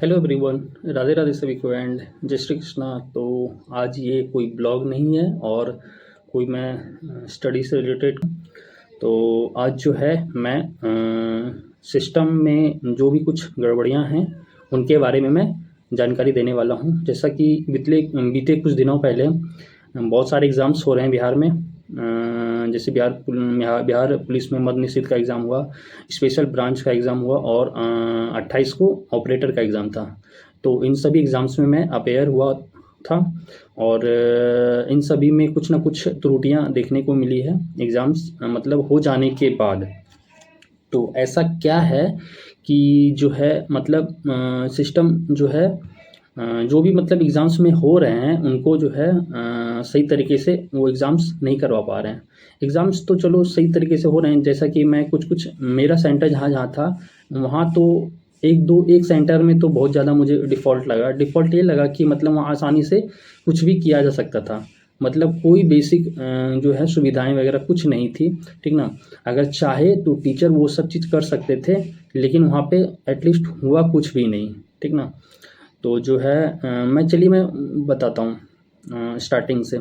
Hello everyone, Radhe Radhe सभी को and जय श्री कृष्णा। तो आज ये कोई ब्लॉग नहीं है और कोई मैं स्टडी से रिलेटेड। तो आज जो है मैं सिस्टम में जो भी कुछ गड़बड़ियां हैं उनके बारे में मैं जानकारी देने वाला हूं। जैसा कि बीते कुछ दिनों पहले बहुत सारे एग्ज़ाम्स हो रहे हैं बिहार में। जैसे बिहार पुलिस में मद्य निषेध का एग्ज़ाम हुआ, स्पेशल ब्रांच का एग्ज़ाम हुआ और 28 को ऑपरेटर का एग्ज़ाम था। तो इन सभी एग्ज़ाम्स में मैं अपेयर हुआ था और इन सभी में कुछ ना कुछ त्रुटियां देखने को मिली है एग्ज़ाम्स मतलब हो जाने के बाद। तो ऐसा क्या है कि जो है मतलब सिस्टम जो है जो भी मतलब एग्ज़ाम्स में हो रहे हैं उनको जो है सही तरीके से वो एग्ज़ाम्स नहीं करवा पा रहे हैं। एग्ज़ाम्स तो चलो सही तरीके से हो रहे हैं, जैसा कि मैं कुछ मेरा सेंटर जहाँ जहाँ था वहाँ तो एक सेंटर में तो बहुत ज़्यादा मुझे डिफ़ॉल्ट ये लगा कि मतलब वहाँ आसानी से कुछ भी किया जा सकता था। मतलब कोई बेसिक जो है सुविधाएं वगैरह कुछ नहीं थी, ठीक ना। अगर चाहे तो टीचर वो सब चीज़ कर सकते थे, लेकिन वहाँ पे एटलीस्ट हुआ कुछ भी नहीं, ठीक ना। तो जो है मैं बताता हूँ स्टार्टिंग से।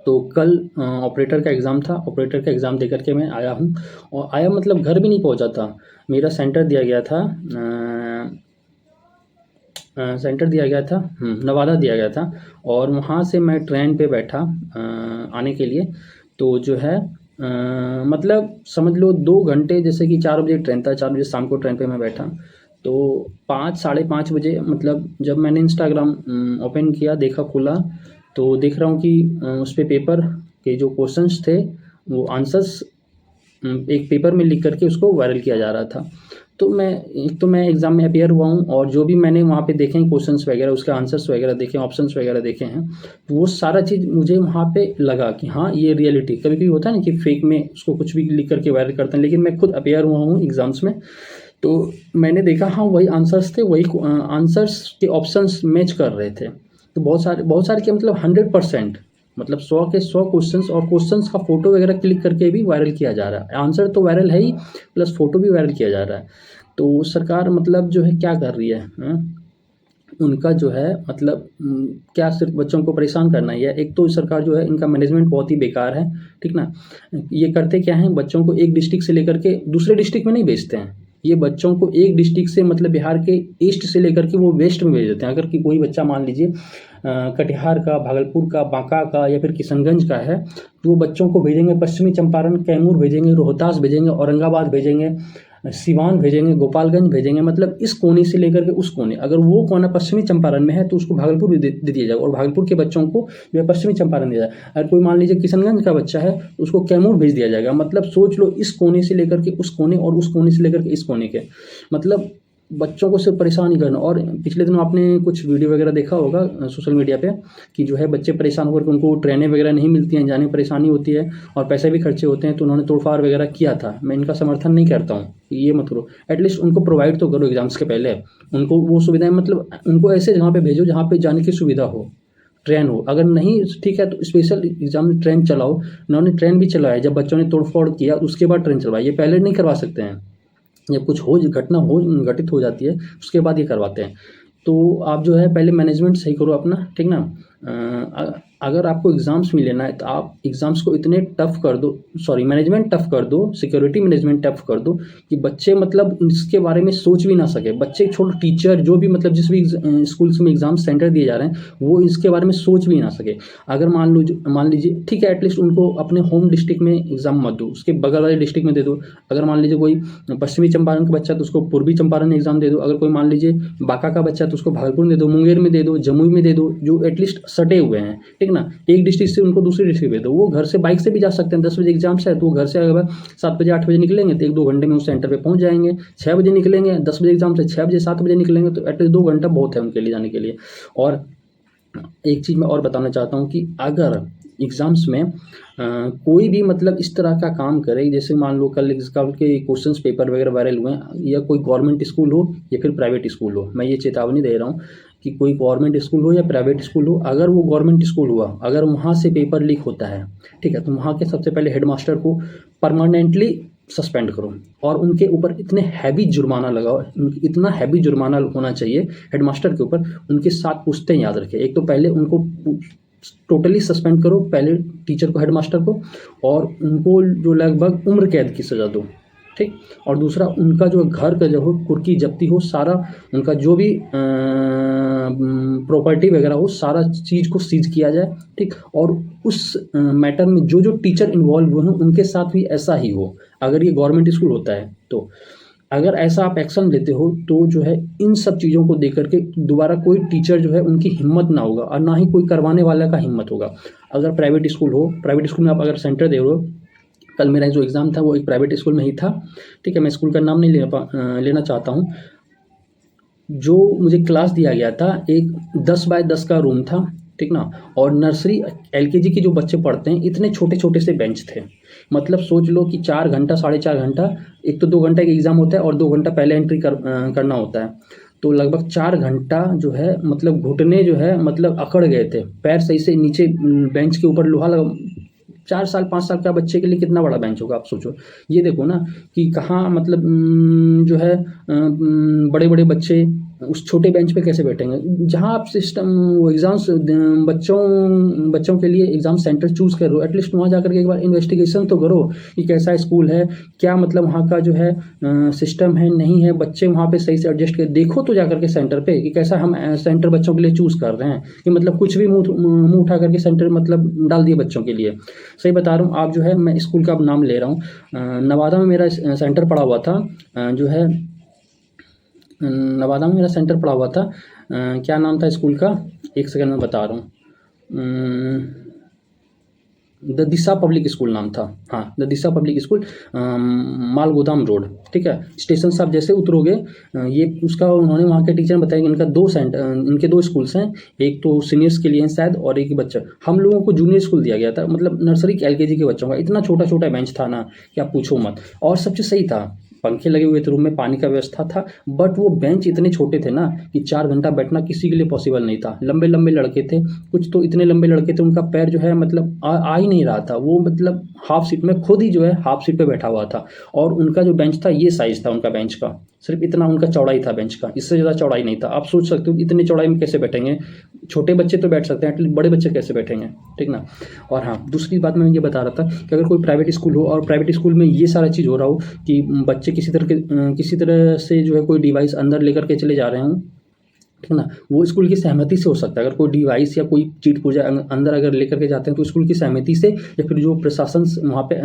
तो कल ऑपरेटर का एग्ज़ाम था। ऑपरेटर का एग्ज़ाम दे करके मैं आया हूँ और आया मतलब घर भी नहीं पहुँचा था। मेरा सेंटर दिया गया था नवादा दिया गया था और वहाँ से मैं ट्रेन पे बैठा आने के लिए। तो जो है मतलब समझ लो 2 घंटे, जैसे कि 4 बजे ट्रेन था, 4 बजे शाम को ट्रेन पे मैं बैठा। तो 5 साढ़े 5 बजे मतलब जब मैंने इंस्टाग्राम ओपन किया, देखा, खोला, तो देख रहा हूँ कि उस पे पेपर के जो क्वेश्चंस थे वो आंसर्स एक पेपर में लिख करके उसको वायरल किया जा रहा था। तो मैं एग्ज़ाम में अपीयर हुआ हूँ और जो भी मैंने वहाँ पे देखे हैं क्वेश्चंस वगैरह, उसके आंसर्स वगैरह देखे, ऑप्शंस वगैरह देखे हैं, तो वो सारा चीज़ मुझे वहाँ पे लगा कि हाँ ये रियलिटी। कभी-कभी होता है ना कि फेक में उसको कुछ भी लिख करके वायरल करते हैं, लेकिन मैं खुद अपीयर हुआ हूँ एग्ज़ाम्स में। तो मैंने देखा हाँ वही आंसर्स थे, वही आंसर्स के ऑप्शंस मैच कर रहे थे। तो बहुत सारे क्या मतलब 100% मतलब 100 के 100 क्वेश्चंस और क्वेश्चंस का फोटो वगैरह क्लिक करके भी वायरल किया जा रहा है। आंसर तो वायरल है ही, प्लस फोटो भी वायरल किया जा रहा है। तो सरकार मतलब जो है क्या कर रही है, उनका जो है मतलब क्या सिर्फ बच्चों को परेशान करना ही है। एक तो सरकार जो है इनका मैनेजमेंट बहुत ही बेकार है, ठीक ना। ये करते क्या हैं, बच्चों को एक डिस्ट्रिक्ट से लेकर के दूसरे डिस्ट्रिक्ट में नहीं भेजते हैं। ये बच्चों को एक डिस्ट्रिक्ट से मतलब बिहार के ईस्ट से लेकर के वो वेस्ट में भेज देते हैं। अगर कि कोई बच्चा मान लीजिए कटिहार का, भागलपुर का, बांका का या फिर किशनगंज का है, तो वो बच्चों को भेजेंगे पश्चिमी चंपारण, कैमूर भेजेंगे, रोहतास भेजेंगे, औरंगाबाद भेजेंगे, सिवान भेजेंगे, गोपालगंज भेजेंगे। मतलब इस कोने से लेकर के उस कोने, अगर वो कोना पश्चिमी चंपारण में है तो उसको भागलपुर भी दे दिया जाएगा और भागलपुर के बच्चों को जो है पश्चिमी चंपारण दिया जाएगा। अगर कोई मान लीजिए किशनगंज का बच्चा है तो उसको कैमूर भेज दिया जाएगा। मतलब सोच लो, इस कोने से लेकर के उस कोने और उस कोने से लेकर के इस कोने के, मतलब बच्चों को सिर्फ परेशान ही करना। और पिछले दिनों आपने कुछ वीडियो वगैरह देखा होगा सोशल मीडिया पे कि जो है बच्चे परेशान होकर के उनको ट्रेनें वगैरह नहीं मिलती हैं, जाने में परेशानी होती है और पैसे भी खर्चे होते हैं। तो उन्होंने तोड़फाड़ वगैरह किया था। मैं इनका समर्थन नहीं करता हूँ, ये मत करो। एटलीस्ट उनको प्रोवाइड तो करो एग्जाम्स के पहले, उनको वो सुविधाएं, मतलब उनको ऐसे जगह पे भेजो जहाँ पे जाने की सुविधा हो, ट्रेन हो। अगर नहीं ठीक है तो स्पेशल एग्जाम में ट्रेन चलाओ। उन्होंने ट्रेन भी चलाया, जब बच्चों ने तोड़फोड़ किया उसके बाद ट्रेन चलवाई। ये पहले नहीं करवा सकते हैं, जब कुछ घटना घटित हो जाती है उसके बाद ये करवाते हैं। तो आप जो है पहले मैनेजमेंट सही करो अपना, ठीक ना। अगर आपको एग्ज़ाम्स में लेना है तो आप एग्ज़ाम्स को इतने टफ कर दो, सॉरी मैनेजमेंट टफ कर दो, सिक्योरिटी मैनेजमेंट टफ कर दो कि बच्चे मतलब इसके बारे में सोच भी ना सके। बच्चे छोड़ो, टीचर जो भी मतलब जिस भी स्कूल्स में एग्ज़ाम सेंटर दिए जा रहे हैं वो इसके बारे में सोच भी ना सके। अगर मान लीजिए ठीक है, एटलीस्ट उनको अपने होम डिस्ट्रिक्ट में एग्ज़ाम मत दो, उसके बगल वाले डिस्ट्रिक्ट में दे दो। अगर मान लीजिए कोई पश्चिमी चंपारण का बच्चा तो उसको पूर्वी चंपारण में एग्ज़ाम दे दो। अगर कोई मान लीजिए बांका का बच्चा तो उसको भागलपुर में दे दो, मुंगेर में दे दो, जमुई में दे दो, जो एटलीस्ट सटे हुए हैं, ठीक ना। एक डिस्ट्रिक्ट से उनको दूसरी डिस्ट्रिक्ट भेज दो। वो घर से बाइक से भी जा सकते हैं। 10 बजे एग्जाम्स है तो वो घर से अगर 7 बजे 8 बजे निकलेंगे तो 1-2 घंटे में उस सेंटर पे पहुंच जाएंगे। 6 बजे निकलेंगे, 10 बजे एग्जाम से 6 बजे 7 बजे निकलेंगे, तो एटलीस्ट 2 घंटा बहुत है उनके लिए जाने के लिए। और एक चीज़ मैं और बताना चाहता हूँ कि अगर एग्ज़ाम्स में कोई भी मतलब इस तरह का काम करे, जैसे मान लो कल के क्वेश्चंस पेपर वगैरह वायरल हुए, या कोई गवर्नमेंट स्कूल हो या फिर प्राइवेट स्कूल हो, मैं ये चेतावनी दे रहा हूँ कि कोई गवर्नमेंट स्कूल हो या प्राइवेट स्कूल हो, अगर वो गवर्नमेंट स्कूल हुआ, अगर वहाँ से पेपर लीक होता है, ठीक है, तो वहाँ के सबसे पहले हेडमास्टर को परमानेंटली सस्पेंड करो और उनके ऊपर इतने हैवी जुर्माना लगाओ, इतना हैवी जुर्माना होना चाहिए हेडमास्टर के ऊपर, उनके 7 पुश्तें याद रखें। एक तो पहले उनको टोटली सस्पेंड करो, पहले टीचर को, हेडमास्टर को, और उनको जो लगभग उम्र कैद की सज़ा दो, ठीक। और दूसरा, उनका जो घर का जो हो कुर्की जब्ती हो, सारा उनका जो भी प्रॉपर्टी वगैरह हो, सारा चीज़ को सीज किया जाए, ठीक। और उस मैटर में जो जो टीचर इन्वॉल्व हुए हैं उनके साथ भी ऐसा ही हो, अगर ये गवर्नमेंट स्कूल होता है तो। अगर ऐसा आप एक्शन लेते हो तो जो है इन सब चीज़ों को देख करके दोबारा कोई टीचर जो है उनकी हिम्मत ना होगा, और ना ही कोई करवाने वाला का हिम्मत होगा। अगर प्राइवेट स्कूल हो, प्राइवेट स्कूल में आप अगर सेंटर दे रहे हो, कल मेरा जो एग्ज़ाम था वो एक प्राइवेट स्कूल में ही था, ठीक है। मैं स्कूल का नाम नहीं लेना चाहता हूँ। जो मुझे क्लास दिया गया था, एक 10 बाय 10 का रूम था, ठीक ना। और नर्सरी LKG के जो बच्चे पढ़ते हैं, इतने छोटे छोटे से बेंच थे। मतलब सोच लो कि 4 घंटा, 4.5 घंटा, एक तो 2 घंटा का एग्ज़ाम होता है और 2 घंटा पहले एंट्री करना होता है, तो लगभग 4 घंटा जो है मतलब घुटने जो है मतलब अकड़ गए थे, पैर सही से नीचे बेंच के ऊपर लोहा लगा। 4 साल 5 साल का बच्चे के लिए कितना बड़ा बेंच होगा, आप सोचो। ये देखो ना कि कहाँ मतलब जो है बड़े बड़े बच्चे उस छोटे बेंच पे कैसे बैठेंगे। जहाँ आप सिस्टम वो एग्ज़ाम्स बच्चों के लिए एग्ज़ाम सेंटर चूज़ कर रहे हो, एटलीस्ट वहाँ जाकर के एक बार इन्वेस्टिगेशन तो करो कि कैसा स्कूल है, क्या मतलब वहाँ का जो है सिस्टम है, नहीं है, बच्चे वहाँ पे सही से एडजस्ट कर देखो तो जाकर के सेंटर पे कि कैसा हम सेंटर बच्चों के लिए चूज़ कर रहे हैं, कि मतलब कुछ भी मुँह उठा करके सेंटर मतलब डाल दिए बच्चों के लिए। सही बता रहा हूँ। आप जो है, मैं स्कूल का नाम ले रहा हूँ, नवादा में मेरा सेंटर पड़ा हुआ था, जो है नवादा में मेरा सेंटर पड़ा हुआ था। क्या नाम था स्कूल का, एक सेकंड में बता रहा हूँ। द दिशा पब्लिक स्कूल नाम था, हाँ, द दिशा पब्लिक स्कूल, माल गोदाम रोड, ठीक है। स्टेशन से आप जैसे उतरोगे, ये उसका उन्होंने वहाँ के टीचर ने बताया कि इनके 2 स्कूल्स हैं, एक तो सीनियर्स के लिए हैं शायद, और एक बच्चा, हम लोगों को जूनियर स्कूल दिया गया था, मतलब नर्सरी LKG के बच्चों का। इतना छोटा छोटा बेंच था ना कि आप पूछो मत, और सब चीज़ सही था, पंखे लगे हुए थे रूम में, पानी का व्यवस्था था, बट वो बेंच इतने छोटे थे ना कि 4 घंटा बैठना किसी के लिए पॉसिबल नहीं था। लंबे लंबे लड़के थे, कुछ तो इतने लंबे लड़के थे उनका पैर जो है मतलब आ ही नहीं रहा था, वो मतलब हाफ सीट में खुद ही जो है हाफ सीट पे बैठा हुआ था, और उनका जो बेंच था ये साइज़ था उनका बेंच का, सिर्फ इतना उनका चौड़ाई था बेंच का, इससे ज़्यादा चौड़ाई नहीं था। आप सोच सकते हो कि इतनी चौड़ाई में कैसे बैठेंगे, छोटे बच्चे तो बैठ सकते हैं, एटलीस्ट बड़े बच्चे कैसे बैठेंगे, ठीक ना। और हाँ, दूसरी बात मैं ये बता रहा था कि अगर कोई प्राइवेट स्कूल हो और प्राइवेट स्कूल में ये सारा चीज़ हो रहा हो कि बच्चे किसी तरह से जो है कोई डिवाइस अंदर लेकर के चले जा रहे हों, ठीक है ना, वो स्कूल की सहमति से हो सकता है। अगर कोई डिवाइस या कोई चीट पूजा अंदर अगर लेकर के जाते हैं तो स्कूल की सहमति से, या फिर जो प्रशासन वहाँ पे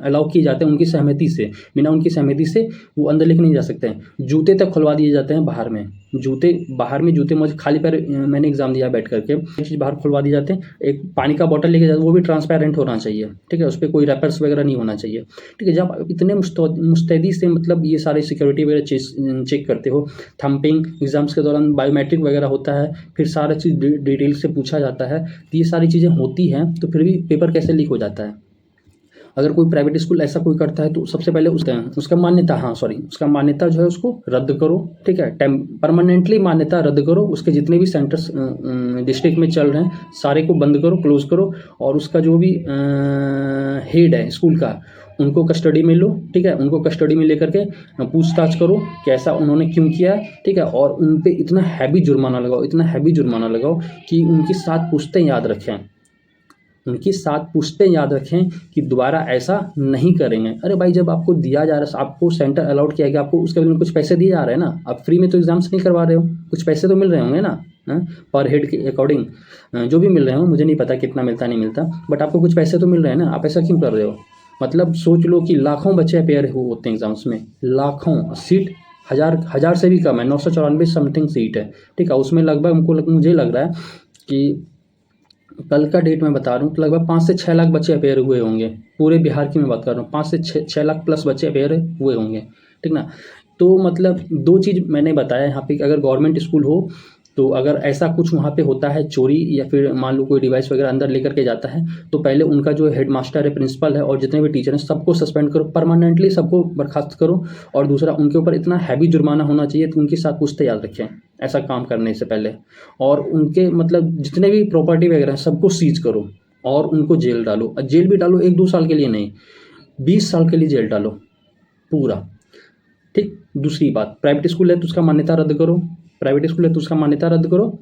अलाउ किए जाते हैं उनकी सहमति से, बिना उनकी सहमति से वो अंदर लेकर नहीं जा सकते हैं। जूते तक खुलवा दिए जाते हैं बाहर में, जूते मुझे खाली पैर, मैंने एग्जाम दिया बैठ करके, चीज़ बाहर खुलवा दिए जाते हैं। एक पानी का बॉटल लेके जाते, वो भी ट्रांसपेरेंट होना चाहिए, ठीक है, उस पर कोई रैपर्स वगैरह नहीं होना चाहिए, ठीक है। जब आप इतने मुस्तैदी से मतलब ये सारे सिक्योरिटी वगैरह चेक करते हो, थंपिंग एग्जाम्स के दौरान बायोमेट्रिक वगैरह होता है, फिर सारा चीज़ डिटेल से पूछा जाता है, तो ये सारी चीज़ें होती हैं, तो फिर भी पेपर कैसे लीक हो जाता है। अगर कोई प्राइवेट स्कूल ऐसा कोई करता है तो सबसे पहले उसका मान्यता जो है उसको रद्द करो, ठीक है, परमानेंटली मान्यता रद्द करो। उसके जितने भी सेंटर्स डिस्ट्रिक्ट में चल रहे हैं सारे को बंद करो, क्लोज करो, और उसका जो भी हेड है स्कूल का उनको कस्टडी में लो, ठीक है, उनको कस्टडी में लेकर के पूछताछ करो कि ऐसा उन्होंने क्यों किया है, ठीक है। और उन पे इतना हैवी जुर्माना लगाओ कि उनकी 7 पुश्तें याद रखें कि दोबारा ऐसा नहीं करेंगे। अरे भाई, जब आपको दिया जा रहा है, आपको सेंटर अलॉट किया गया, आपको उसके बदले में कुछ पैसे दिए जा रहे हैं ना, आप फ्री में तो एग्जाम्स नहीं करवा रहे हो, कुछ पैसे तो मिल रहे होंगे ना, पर हेड के अकॉर्डिंग जो भी मिल रहे हो, मुझे नहीं पता कितना मिलता नहीं मिलता, बट आपको कुछ पैसे तो मिल रहे हैं ना, आप ऐसा क्यों कर रहे हो। मतलब सोच लो कि लाखों बच्चे अपेयर होते हैं एग्जाम्स में, लाखों, सीट हज़ार से भी कम है, 994 समथिंग सीट है, ठीक है। उसमें लगभग मुझे लग रहा है कि कल का डेट मैं बता रहा हूँ तो लगभग 5 से 6 लाख बच्चे अपेयर हुए होंगे, पूरे बिहार की मैं बात कर रहा हूँ, 5 से 6 लाख प्लस बच्चे अपेयर हुए होंगे, ठीक ना। तो मतलब 2 चीज़ मैंने बताया यहाँ पे कि अगर गवर्नमेंट स्कूल हो तो अगर ऐसा कुछ वहाँ पे होता है चोरी, या फिर मान लो कोई डिवाइस वगैरह अंदर लेकर के जाता है, तो पहले उनका जो हेड मास्टर है, प्रिंसिपल है, और जितने भी टीचर हैं सबको सस्पेंड करो, परमानेंटली सबको बर्खास्त करो। और दूसरा, उनके ऊपर इतना हैवी जुर्माना होना चाहिए तो उनके साथ पूछते याद रखें ऐसा काम करने से पहले, और उनके मतलब जितने भी प्रॉपर्टी वगैरह सबको सीज करो और उनको जेल डालो। जेल भी डालो 1-2 साल के लिए नहीं, 20 साल के लिए जेल डालो, पूरा। ठीक। दूसरी बात, प्राइवेट स्कूल है तो उसका मान्यता रद्द करो, प्राइवेट स्कूल है तो उसका मान्यता रद्द करो,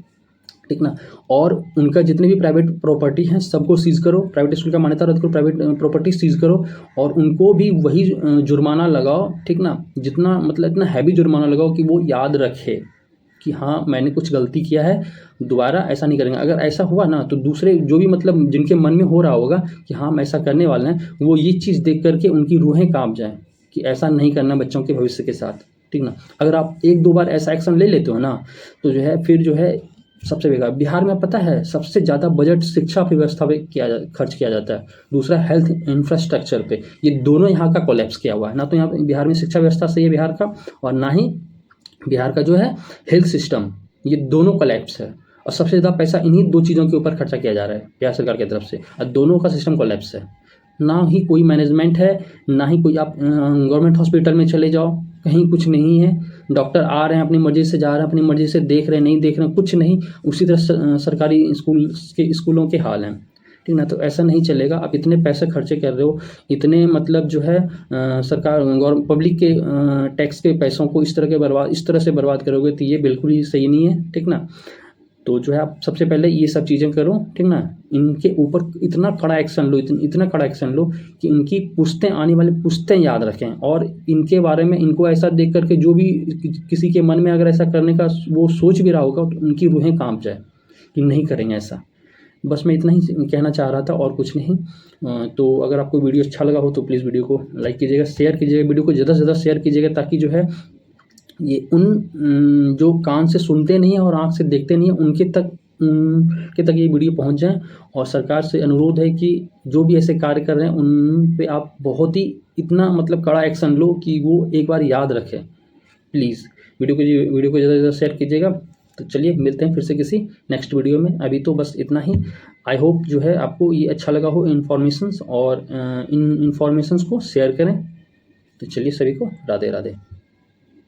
ठीक ना। और उनका जितने भी प्राइवेट प्रॉपर्टी हैं सबको सीज़ करो, प्राइवेट स्कूल का मान्यता रद्द करो, प्राइवेट प्रॉपर्टी सीज़ करो और उनको भी वही जुर्माना लगाओ, ठीक ना। जितना मतलब इतना हैवी जुर्माना लगाओ कि वो याद रखे कि हाँ मैंने कुछ गलती किया है, दोबारा ऐसा नहीं करेंगे। अगर ऐसा हुआ ना तो दूसरे जो भी मतलब जिनके मन में हो रहा होगा कि हाँ हम ऐसा करने वाले हैं, वो ये चीज़ देख करके उनकी रूहें काँप जाएँ कि ऐसा नहीं करना बच्चों के भविष्य के साथ, ठीक ना। अगर आप 1-2 बार ऐसा एक्शन ले लेते हो ना तो जो है फिर जो है सबसे बेकार। बिहार में पता है सबसे ज़्यादा बजट शिक्षा व्यवस्था पे खर्च किया जाता है, दूसरा हेल्थ इंफ्रास्ट्रक्चर पे। ये दोनों यहाँ का कोलैप्स किया हुआ है, ना तो यहाँ पे बिहार में शिक्षा व्यवस्था सही है बिहार का, और ना ही बिहार का जो है हेल्थ सिस्टम, ये दोनों कोलैप्स है। और सबसे ज़्यादा पैसा इन्हीं 2 चीज़ों के ऊपर खर्चा किया जा रहा है बिहार सरकार की तरफ से, और दोनों का सिस्टम कोलैप्स है। ना ही कोई मैनेजमेंट है, ना ही कोई। आप गवर्नमेंट हॉस्पिटल में चले जाओ, कहीं कुछ नहीं है। डॉक्टर आ रहे हैं अपनी मर्ज़ी से, जा रहे हैं अपनी मर्ज़ी से, देख रहे हैं नहीं देख रहे हैं, कुछ नहीं। उसी तरह सरकारी स्कूलों के हाल हैं, ठीक ना। तो ऐसा नहीं चलेगा। आप इतने पैसे खर्चे कर रहे हो, इतने मतलब जो है सरकार पब्लिक के टैक्स के पैसों को इस तरह से बर्बाद करोगे तो ये बिल्कुल ही सही नहीं है, ठीक ना। तो जो है आप सबसे पहले ये सब चीज़ें करो, ठीक ना। इनके ऊपर इतना कड़ा एक्शन लो, इतना कड़ा एक्शन लो कि इनकी पुश्तें, आने वाली पुश्तें याद रखें, और इनके बारे में इनको ऐसा देख करके जो भी किसी के मन में अगर ऐसा करने का वो सोच भी रहा होगा तो उनकी रूहें काँप जाए कि नहीं करेंगे ऐसा। बस मैं इतना ही कहना चाह रहा था और कुछ नहीं। तो अगर आपको वीडियो अच्छा लगा हो तो प्लीज़ वीडियो को लाइक कीजिएगा, शेयर कीजिएगा, वीडियो को ज़्यादा से ज़्यादा शेयर कीजिएगा, ताकि जो है ये जो कान से सुनते नहीं हैं और आँख से देखते नहीं हैं उनके तक ये वीडियो पहुँच जाए। और सरकार से अनुरोध है कि जो भी ऐसे कार्य कर रहे हैं उन पे आप बहुत ही इतना मतलब कड़ा एक्शन लो कि वो एक बार याद रखें। प्लीज़ वीडियो को ज़्यादा से ज़्यादा शेयर कीजिएगा। तो चलिए मिलते हैं फिर से किसी नेक्स्ट वीडियो में। अभी तो बस इतना ही। आई होप जो है आपको ये अच्छा लगा हो इन्फॉर्मेशंस, और इन इन्फॉर्मेशंस को शेयर करें। तो चलिए सभी को राधे राधे।